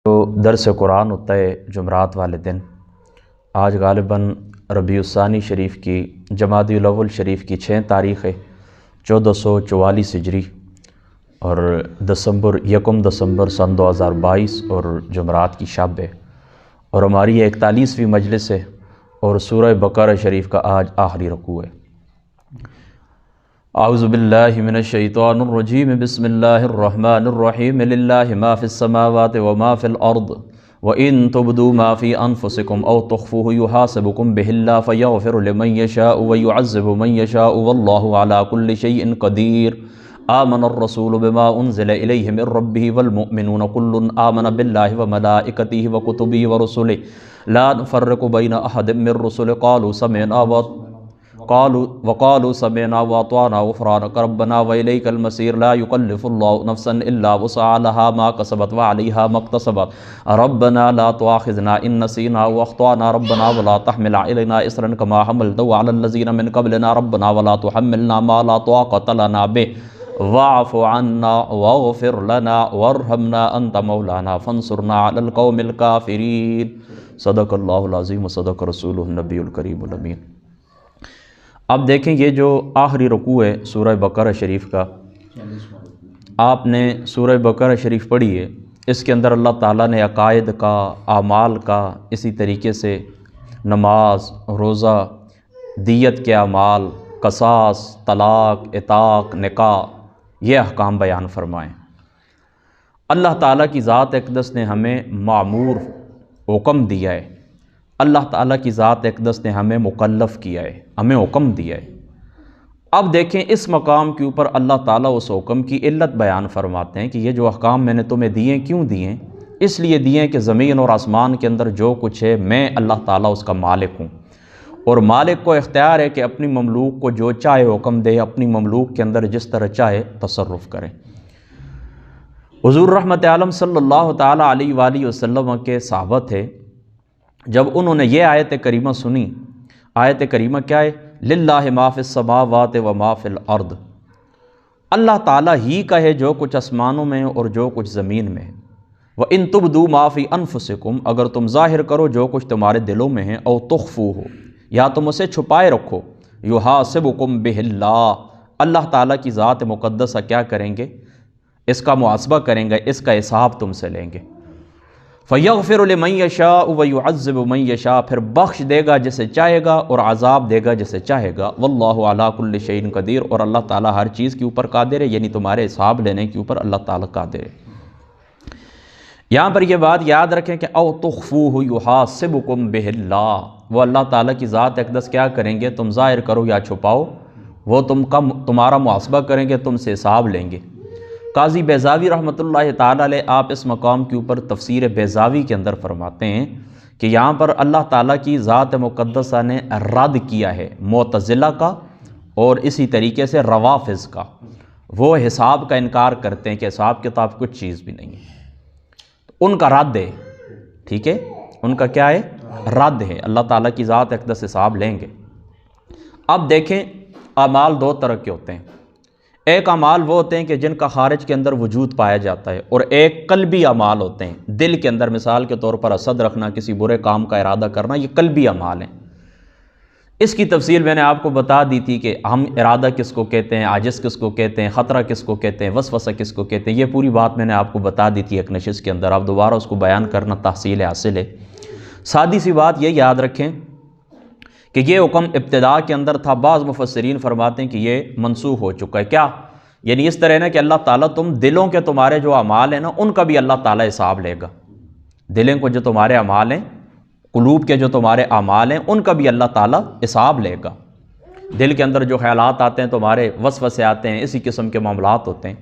جو درس قرآن ہوتا ہے جمعرات والے دن، آج غالباً ربیع الثانی شریف کی جمادی الاول شریف کی 6 تاریخ ہے 1444 ہجری اور 1 دسمبر سن 2022 اور جمعرات کی شب ہے، اور ہماری 41ویں مجلس ہے اور سورہ بقرہ شریف کا آج آخری رکوع ہے۔ اعوذ باللہ من الشیطان الرجیم، بسم اللہ الرحمن الرحیم، للہ ما فی السماوات وما فی الارض وَإِن تُبْدُوا مَا فِي أَنفُسِكُمْ أَوْ تُخْفُوهُ يُحَاسِبْكُم بِهِ اللَّهُ فَيَغْفِرُ لِمَن يَشَاءُ وَيُعَذِّبُ مَن يَشَاءُ وَاللَّهُ عَلَى كُلِّ شَيْءٍ قَدِيرٌ آمَنَ الرَّسُولُ بِمَا أُنزِلَ إِلَيْهِ مِن رَّبِّهِ وَالْمُؤْمِنُونَ كُلٌّ آمَنَ بِاللَّهِ وَمَلَائِكَتِهِ وَكُتُبِهِ وَرُسُلِهِ لَا نُفَرِّقُ بَيْنَ أَحَدٍ مِّن رُّسُلِهِ وقالوا سمعنا وأطعنا غفرانك ربنا وإليك المصير لا يكلف الله نفسا إلا وسعها لها ما كسبت وعليها ما اكتسبت ربنا لا تؤاخذنا إن نسينا وأخطأنا ربنا ولا تحمل علينا إصرا كما حملته على الذين من قبلنا ربنا ولا تحملنا ما لا طاقة لنا به واعف عنا واغفر لنا وارحمنا أنت مولانا فانصرنا على القوم الكافرين صدق اللہ العظیم وصدق رسولہ النبی الکریم الامین۔ اب دیکھیں یہ جو آخری رکوع ہے سورہ بقرہ شریف کا، آپ نے سورہ بقرہ شریف پڑھی ہے، اس کے اندر اللہ تعالیٰ نے عقائد کا، اعمال کا، اسی طریقے سے نماز، روزہ، دیت کے اعمال، قصاص، طلاق، عتاق، نکاح، یہ احکام بیان فرمائیں۔ اللہ تعالیٰ کی ذات اقدس نے ہمیں معمور حکم دیا ہے، اللہ تعالیٰ کی ذات اقدس نے ہمیں مکلف کیا ہے، ہمیں حکم دیا ہے۔ اب دیکھیں اس مقام کے اوپر اللہ تعالیٰ اس حکم کی علت بیان فرماتے ہیں کہ یہ جو احکام میں نے تمہیں دیے کیوں دیے؟ اس لیے دیے کہ زمین اور آسمان کے اندر جو کچھ ہے میں اللہ تعالیٰ اس کا مالک ہوں، اور مالک کو اختیار ہے کہ اپنی مملوک کو جو چاہے حکم دے، اپنی مملوک کے اندر جس طرح چاہے تصرف کرے۔ حضور رحمت عالم صلی اللہ تعالیٰ علیہ وآلہ وسلم کے صحابہ تھے، جب انہوں نے یہ آیت کریمہ سنی، آیت کریمہ کیا ہے؟ للہ ما فی السماوات وما فی الارض، اللہ تعالیٰ ہی کا ہے جو کچھ آسمانوں میں اور جو کچھ زمین میں ہے۔ وَإِن تُبْدُوا مَا فِي أَنفُسِكُمْ، اگر تم ظاہر کرو جو کچھ تمہارے دلوں میں ہے، او تخفوہ، یا تم اسے چھپائے رکھو، یحاسبکم بہ اللہ، اللہ تعالیٰ کی ذات مقدسہ کیا کریں گے؟ اس کا محاسبہ کریں گے، اس کا حساب تم سے لیں گے۔ فَيَغْفِرُ لِمَن يَشَاءُ وَيُعَذِّبُ مَن يَشَاءُ، پھر بخش دے گا جسے چاہے گا اور عذاب دے گا جسے چاہے گا۔ وَاللَّهُ عَلَى كُلِّ شَيْءٍ قَدِيرٌ، اور اللہ تعالیٰ ہر چیز کے اوپر قادر ہے، یعنی تمہارے حساب لینے کے اوپر اللہ تعالیٰ قادر ہے۔ یہاں پر یہ بات یاد رکھیں کہ او تخفوہ یحاسبکم بہ اللہ، وہ اللہ تعالیٰ کی ذات اقدس کیا کریں گے؟ تم ظاہر کرو یا چھپاؤ، وہ تمہارا محاسبہ کریں گے، تم سے حساب لیں گے۔ قاضی بیضاوی رحمۃ اللہ تعالیٰ علیہ آپ اس مقام کے اوپر تفسیر بیضاوی کے اندر فرماتے ہیں کہ یہاں پر اللہ تعالیٰ کی ذات مقدسہ نے رد کیا ہے معتزلہ کا اور اسی طریقے سے روافض کا، وہ حساب کا انکار کرتے ہیں کہ حساب کتاب کچھ چیز بھی نہیں ہے، ان کا رد ہے، ٹھیک ہے، ان کا کیا ہے؟ رد ہے، اللہ تعالیٰ کی ذات اقدس حساب لیں گے۔ اب دیکھیں اعمال 2 طرح کے ہوتے ہیں، ایک اعمال وہ ہوتے ہیں کہ جن کا خارج کے اندر وجود پایا جاتا ہے، اور ایک قلبی اعمال ہوتے ہیں، دل کے اندر مثال کے طور پر حسد رکھنا، کسی برے کام کا ارادہ کرنا، یہ قلبی اعمال ہیں۔ اس کی تفصیل میں نے آپ کو بتا دی تھی کہ ہم ارادہ کس کو کہتے ہیں، عاجز کس کو کہتے ہیں، خطرہ کس کو کہتے ہیں، وسوسہ کس کو کہتے ہیں، یہ پوری بات میں نے آپ کو بتا دی تھی ایک نشست کے اندر، آپ دوبارہ اس کو بیان کرنا تحصیل حاصل ہے۔ سادی سی بات یہ یاد رکھیں کہ یہ حکم ابتداء کے اندر تھا، بعض مفسرین فرماتے ہیں کہ یہ منسوخ ہو چکا ہے۔ کیا؟ یعنی اس طرح نا کہ اللہ تعالیٰ دلوں کے تمہارے جو اعمال ہیں نا، ان کا بھی اللہ تعالیٰ حساب لے گا، دلوں کو جو تمہارے اعمال ہیں، قلوب کے جو تمہارے اعمال ہیں، ان کا بھی اللہ تعالیٰ حساب لے گا۔ دل کے اندر جو خیالات آتے ہیں، تمہارے وسوسے آتے ہیں، اسی قسم کے معاملات ہوتے ہیں۔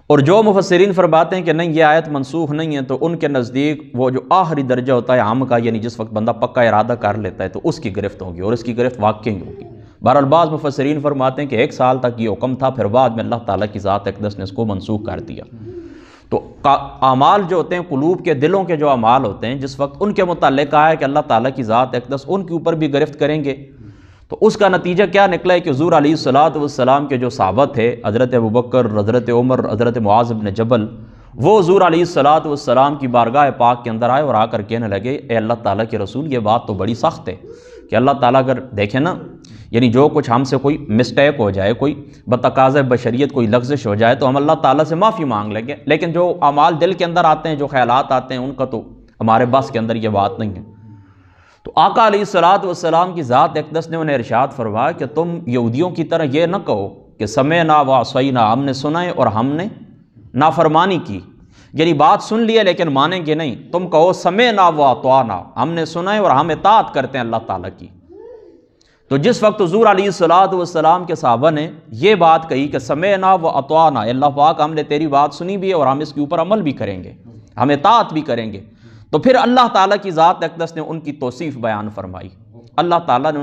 اور جو مفسرین فرماتے ہیں کہ نہیں یہ آیت منسوخ نہیں ہے، تو ان کے نزدیک وہ جو آخری درجہ ہوتا ہے عام کا، یعنی جس وقت بندہ پکا ارادہ کر لیتا ہے تو اس کی گرفت ہوگی، اور اس کی گرفت واقعی ہوگی۔ بہرحال بعض مفسرین فرماتے ہیں کہ 1 سال تک یہ حکم تھا، پھر بعد میں اللہ تعالیٰ کی ذات اقدس نے اس کو منسوخ کر دیا۔ تو اعمال جو ہوتے ہیں، قلوب کے، دلوں کے جو اعمال ہوتے ہیں، جس وقت ان کے متعلق آیا کہ اللہ تعالیٰ کی ذات اقدس ان کے اوپر بھی گرفت کریں گے، تو اس کا نتیجہ کیا نکلا ہے کہ حضور علیہ الصلوۃ والسلام کے جو صحابہ تھے، حضرت ابوبکر، حضرت عمر، حضرت معاذ بن جبل، وہ حضور علیہ الصلوۃ والسلام کی بارگاہ پاک کے اندر آئے اور آ کر کہنے لگے اے اللہ تعالیٰ کے رسول، یہ بات تو بڑی سخت ہے کہ اللہ تعالیٰ اگر دیکھیں نا، یعنی جو کچھ ہم سے کوئی مسٹیک ہو جائے، کوئی بتقاض بشریت کوئی لغزش ہو جائے تو ہم اللہ تعالیٰ سے معافی مانگ لیں گے، لیکن جو اعمال دل کے اندر آتے ہیں، جو خیالات آتے ہیں، ان کا تو ہمارے بس کے اندر یہ بات نہیں ہے۔ تو آقا علیہ الصلوۃ والسلام کی ذات اقدس نے انہیں ارشاد فرمایا کہ تم یہودیوں کی طرح یہ نہ کہو کہ سمعنا وعصینا، ہم نے سنا ہے اور ہم نے نافرمانی کی، یعنی بات سن لی ہے لیکن مانیں گے نہیں۔ تم کہو سمعنا واطعنا، ہم نے سنا ہے اور ہم اطاعت کرتے ہیں اللہ تعالیٰ کی۔ تو جس وقت حضور علیہ الصلوۃ والسلام کے صحابہ نے یہ بات کہی کہ سمعنا واطعنا، اللہ پاک ہم نے تیری بات سنی بھی ہے اور ہم اس کے اوپر عمل بھی کریں گے، ہم اطاعت بھی کریں گے، تو پھر اللہ تعالیٰ کی ذات اقدس نے ان کی توصیف بیان فرمائی، اللہ تعالیٰ نے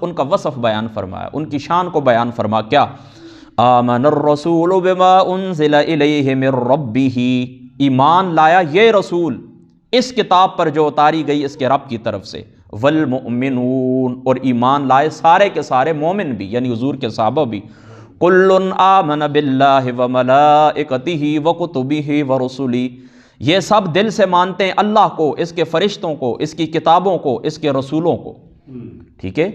ان کا وصف بیان فرمایا، ان کی شان کو بیان فرما کیا؟ آمن الرسول بما انزل الیہ من ربہ، ایمان لایا یہ رسول اس کتاب پر جو اتاری گئی اس کے رب کی طرف سے، والمؤمنون، اور ایمان لائے سارے کے سارے مومن بھی، یعنی حضور کے صحابہ بھی، کل آمن باللہ وملائکتہ وکتبہ ورسلہ، یہ سب دل سے مانتے ہیں اللہ کو، اس کے فرشتوں کو، اس کی کتابوں کو، اس کے رسولوں کو، ٹھیک ہے۔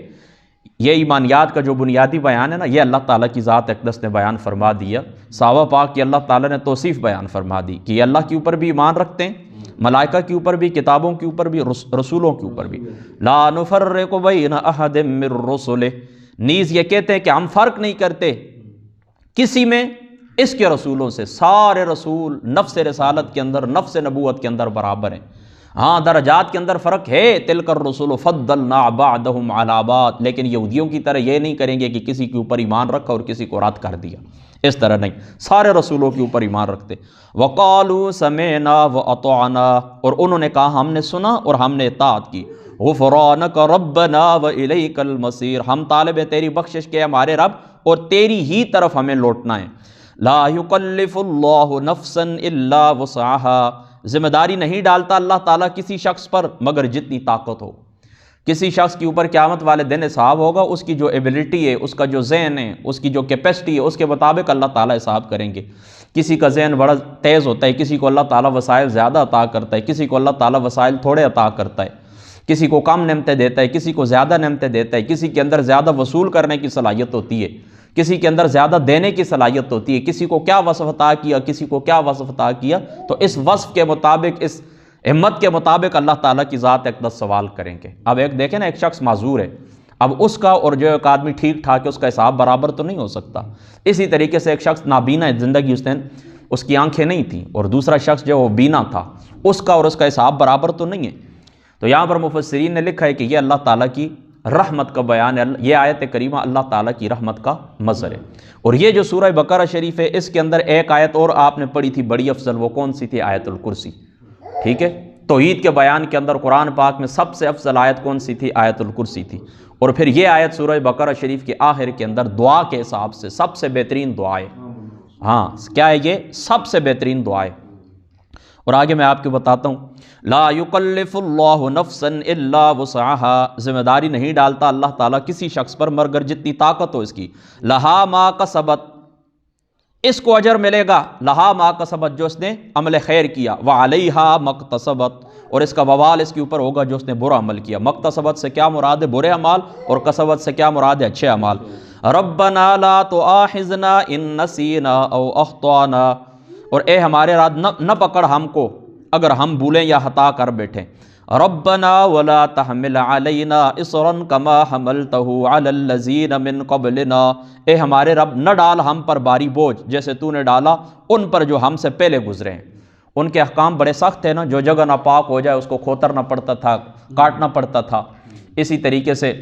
یہ ایمانیات کا جو بنیادی بیان ہے نا، یہ اللہ تعالیٰ کی ذات اقدس نے بیان فرما دیا۔ صحابہ پاک کی اللہ تعالیٰ نے توصیف بیان فرما دی کہ یہ اللہ کے اوپر بھی ایمان رکھتے ہیں، ملائکہ کے اوپر بھی، کتابوں کے اوپر بھی، رسولوں کے اوپر بھی۔ لا نفرق بین احد من رسلہ، نیز یہ کہتے ہیں کہ ہم فرق نہیں کرتے کسی میں اس کے رسولوں سے، سارے رسول نفس رسالت کے اندر، نفس نبوت کے اندر برابر ہیں۔ ہاں درجات کے اندر فرق ہے، تلک الرسل فضلنا بعضهم علی بعض، لیکن یہودیوں کی طرح یہ نہیں کریں گے کہ کسی کے اوپر ایمان رکھا اور کسی کو رد کر دیا، اس طرح نہیں، سارے رسولوں کے اوپر ایمان رکھتے۔ وقالوا سمعنا واطعنا، اور انہوں نے کہا ہم نے سنا اور ہم نے اطاعت کی۔ غفرانک ربنا والیک المصیر، ہم طالب ہیں تیری بخشش کے ہمارے رب، اور تیری ہی طرف ہمیں لوٹنا ہے۔ لا یکلف اللہ نفسا الا وسعها، ذمہ داری نہیں ڈالتا اللہ تعالیٰ کسی شخص پر مگر جتنی طاقت ہو۔ کسی شخص کے اوپر قیامت والے دن حساب ہوگا، اس کی جو ایبلٹی ہے، اس کا جو ذہن ہے، اس کی جو کیپیسٹی ہے، اس کے مطابق اللہ تعالیٰ حساب کریں گے۔ کسی کا ذہن بڑا تیز ہوتا ہے، کسی کو اللہ تعالیٰ وسائل زیادہ عطا کرتا ہے، کسی کو اللہ تعالیٰ وسائل تھوڑے عطا کرتا ہے، کسی کو کم نعمتیں دیتا ہے، کسی کو زیادہ نعمتیں دیتا ہے، کسی کے اندر زیادہ وصول کرنے کی صلاحیت ہوتی ہے، کسی کے اندر زیادہ دینے کی صلاحیت ہوتی ہے، کسی کو کیا وصف عطا کیا، کسی کو کیا وصف عطا کیا، تو اس وصف کے مطابق، اس ہمت کے مطابق اللہ تعالیٰ کی ذات اقدس سوال کریں گے۔ اب ایک دیکھیں نا، ایک شخص معذور ہے، اب اس کا اور جو ایک آدمی ٹھیک ٹھاک ہے، اس کا حساب برابر تو نہیں ہو سکتا۔ اسی طریقے سے ایک شخص نابینا ہے، زندگی اس کی آنکھیں نہیں تھیں، اور دوسرا شخص جو وہ بینا تھا، اس کا اور اس کا حساب برابر تو نہیں ہے۔ تو یہاں پر مفسرین نے لکھا ہے کہ یہ اللہ تعالیٰ کی رحمت کا بیان ہے، یہ آیت کریمہ اللہ تعالیٰ کی رحمت کا مظہر ہے۔ اور یہ جو سورہ بقرہ شریف ہے، اس کے اندر ایک آیت اور آپ نے پڑھی تھی بڑی افضل، وہ کون سی تھی؟ آیت الکرسی، ٹھیک ہے۔ توحید کے بیان کے اندر قرآن پاک میں سب سے افضل آیت کون سی تھی؟ آیت الکرسی تھی۔ اور پھر یہ آیت سورہ بقرہ شریف کے آخر کے اندر دعا کے حساب سے سب سے بہترین دعا ہے۔ ہاں کیا ہے یہ؟ سب سے بہترین دعا ہے۔ اور آگے میں آپ کو بتاتا ہوں، لا یکلف اللہ نفسا الا وسعها، ذمہ داری نہیں ڈالتا اللہ تعالیٰ کسی شخص پر مگر جتنی طاقت ہو اس کی۔ لہا ما کسبت، اس کو اجر ملے گا، لہا ما کسبت، جو اس نے عمل خیر کیا، وعلیہا مکتسبت، اور اس کا وبال اس کے اوپر ہوگا جو اس نے برا عمل کیا۔ مکتسبت سے کیا مراد ہے؟ برے اعمال، اور کسبت سے کیا مراد ہے؟ اچھے اعمال۔ ربنا لا تؤاخذنا ان نسینا او اخطانا، اور اے ہمارے رب نہ پکڑ ہم کو اگر ہم بھولیں یا خطا کر بیٹھیں۔ ربنا ولا تحمل علینا اصرا کما حملتہ علی الذین من قبلنا، اے ہمارے رب نہ ڈال ہم پر باری بوجھ جیسے تو نے ڈالا ان پر جو ہم سے پہلے گزرے ہیں۔ ان کے احکام بڑے سخت ہیں نا، جو جگہ ناپاک ہو جائے اس کو کھوترنا پڑتا تھا، کاٹنا پڑتا تھا۔ اسی طریقے سے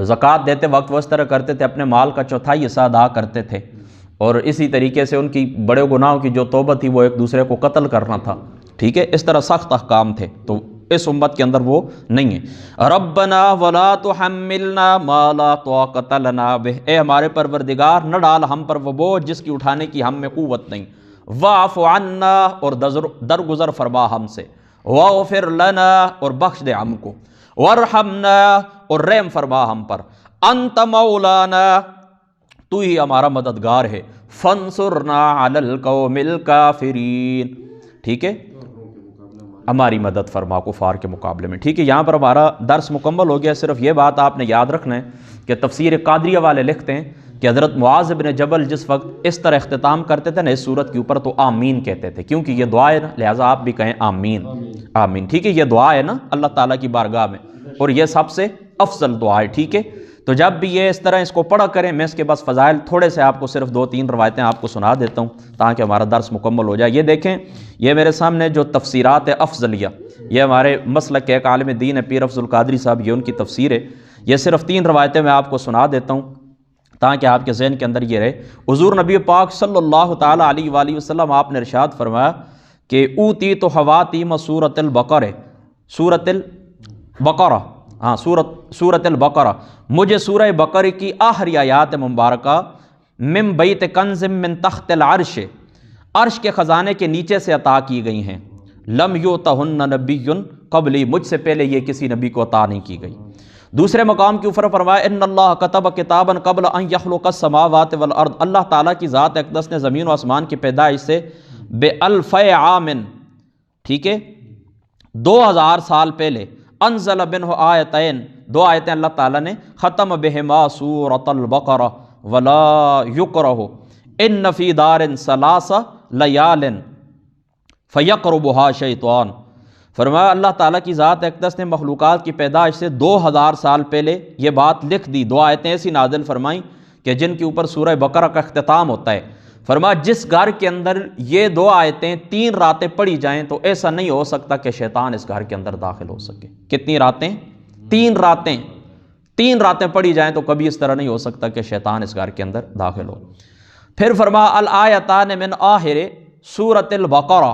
زکوٰۃ دیتے وقت وہ اس طرح کرتے تھے، اپنے مال کا چوتھائی حصہ ادا کرتے تھے، اور اسی طریقے سے ان کی بڑے گناہوں کی جو توبہ تھی وہ ایک دوسرے کو قتل کرنا تھا، ٹھیک ہے، اس طرح سخت احکام تھے، تو اس امت کے اندر وہ نہیں ہے۔ ربنا ولا تحملنا ما لا طاقت لنا بہ، اے ہمارے پروردگار نہ ڈال ہم پر وہ بوجھ جس کی اٹھانے کی ہم میں قوت نہیں۔ واعف عنا، اور درگزر فرما ہم سے۔ واغفر لنا، اور بخش دے ہم کو۔ وارحمنا، اور رحم فرما ہم پر۔ انت مولانا، تو ہی ہمارا مددگار ہے۔ فانصرنا علی القوم الکافرین، ٹھیک ہے، ہماری مدد فرما کفار کے مقابلے میں، ٹھیک ہے۔ یہاں پر ہمارا درس مکمل ہو گیا۔ صرف یہ بات آپ نے یاد رکھنا ہے کہ تفسیر قادریہ والے لکھتے ہیں کہ حضرت معاذ بن جبل جس وقت اس طرح اختتام کرتے تھے نا اس سورت کے اوپر تو آمین کہتے تھے، کیونکہ یہ دعا ہے نا، لہٰذا آپ بھی کہیں آمین آمین، ٹھیک ہے۔ یہ دعا ہے نا اللہ تعالیٰ کی بارگاہ میں، اور یہ سب سے افضل دعا ہے، ٹھیک ہے۔ تو جب بھی یہ اس طرح اس کو پڑھا کریں، میں اس کے بس فضائل تھوڑے سے آپ کو صرف 2-3 روایتیں آپ کو سنا دیتا ہوں تاکہ ہمارا درس مکمل ہو جائے۔ یہ دیکھیں، یہ میرے سامنے جو تفسیرات افضلیہ، یہ ہمارے مسلک کے ایک عالم دین ہے پیر افضل قادری صاحب، یہ ان کی تفسیر ہے۔ یہ صرف 3 روایتیں میں آپ کو سنا دیتا ہوں تاکہ آپ کے ذہن کے اندر یہ رہے۔ حضور نبی پاک صلی اللہ تعالیٰ علیہ وآلہ وسلم آپ نے ارشاد فرمایا کہ اوتی تو خواتیم سورۃ البقرہ، سورۃ البقرہ، ہاں سورۃ البقرہ، مجھے سورہ بقرہ کی آخری آیات مبارکہ من بیت کنز من تحت العرش، عرش کے خزانے کے نیچے سے عطا کی گئی ہیں، لم یؤتہن نبی قبلی، مجھ سے پہلے یہ کسی نبی کو عطا نہیں کی گئی۔ دوسرے مقام کے اوپر فرمایا ان اللہ کتب کتابا قبل ان یخلق السماوات والارض، اللہ تعالیٰ کی ذات اقدس نے زمین و آسمان کی پیدائش سے بألف عام، ٹھیک ہے، 2000 سال پہلے، انزل منہ آیتین، 2 آیتیں اللہ تعالیٰ نے ختم بہما سورۃ البقرہ ولا یکرہ ان فی دار ثلاث لیال فیقربها شیطان۔ فرمایا اللہ تعالیٰ کی ذات اقدس نے مخلوقات کی پیدائش سے 2000 سال پہلے یہ بات لکھ دی، 2 آیتیں ایسی نازل فرمائیں کہ جن کے اوپر سورہ بقرہ کا اختتام ہوتا ہے۔ فرمایا جس گھر کے اندر یہ 2 آیتیں 3 راتیں پڑھی جائیں تو ایسا نہیں ہو سکتا کہ شیطان اس گھر کے اندر داخل ہو سکے۔ کتنی راتیں؟ 3 راتیں، 3 راتیں پڑھی جائیں تو کبھی اس طرح نہیں ہو سکتا کہ شیطان اس گھر کے اندر داخل ہو۔ پھر فرمایا الآیتان من آخر سورۃ البقرہ،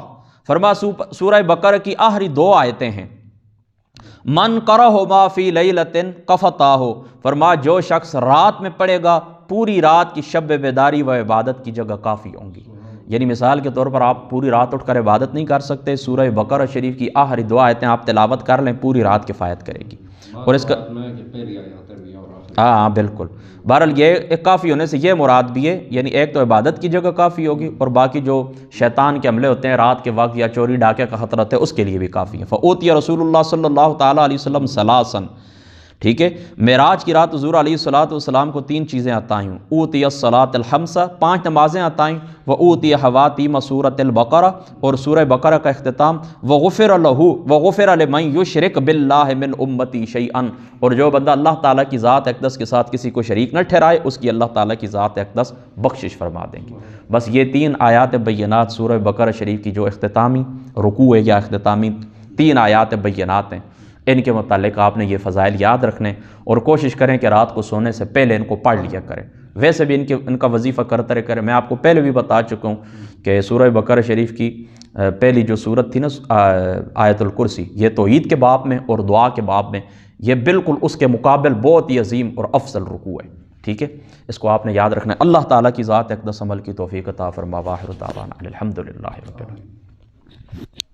فرمایا سورہ بقرہ کی آخری 2 آیتیں ہیں، من قرأہما فی لیلۃ کفتاہ، فرمایا جو شخص رات میں پڑھے گا پوری رات کی شب بیداری و عبادت کی جگہ کافی ہوں گی۔ یعنی مثال کے طور پر آپ پوری رات اٹھ کر عبادت نہیں کر سکتے، سورہ بقرہ شریف کی آخری 2 آیتیں آپ تلاوت کر لیں، پوری رات کفایت کرے گی۔ اور اس کا ہاں بالکل، بہرحال یہ ایک کافی ہونے سے یہ مراد بھی ہے، یعنی ایک تو عبادت کی جگہ کافی ہوگی اور باقی جو شیطان کے حملے ہوتے ہیں رات کے وقت یا چوری ڈاکے کا خطرہ ہے اس کے لیے بھی کافی ہے۔ فأوتی رسول اللہ صلی اللہ تعالیٰ علیہ وسلم ثلاثا، ٹھیک ہے، معراج کی رات حضور علیہ السلام کو 3 چیزیں عطائیں، اوتی الصلاۃ الخمسہ، 5 نمازیں عطائیں، وأوتی خواتیم سورۃ البقرہ، اور سورہ بقرہ کا اختتام، وغفر لمن یشرک باللہ من امتی شیئا، اور جو بندہ اللہ تعالیٰ کی ذات اقدس کے ساتھ کسی کو شریک نہ ٹھہرائے اس کی اللہ تعالیٰ کی ذات اقدس بخشش فرما دیں گے۔ بس یہ 3 آیات بینات سورہ بقرہ شریف کی جو اختتامی رکوع ہے یا اختتامی 3 آیات بینات ہیں، ان کے متعلق آپ نے یہ فضائل یاد رکھنے اور کوشش کریں کہ رات کو سونے سے پہلے ان کو پڑھ لیا کریں۔ ویسے بھی ان کا وظیفہ کرتے رہے کریں۔ میں آپ کو پہلے بھی بتا چکا ہوں کہ سورہ بقرہ شریف کی پہلی جو سورت تھی نا آیت الکرسی، یہ توحید کے باب میں اور دعا کے باب میں یہ بالکل اس کے مقابل بہت ہی عظیم اور افضل رکوع ہے، ٹھیک ہے، اس کو آپ نے یاد رکھنا ہے۔ اللہ تعالیٰ کی ذات اقدس عمل کی توفیق عطا فرما، واخر دعوانا الحمدللہ رب العالمین۔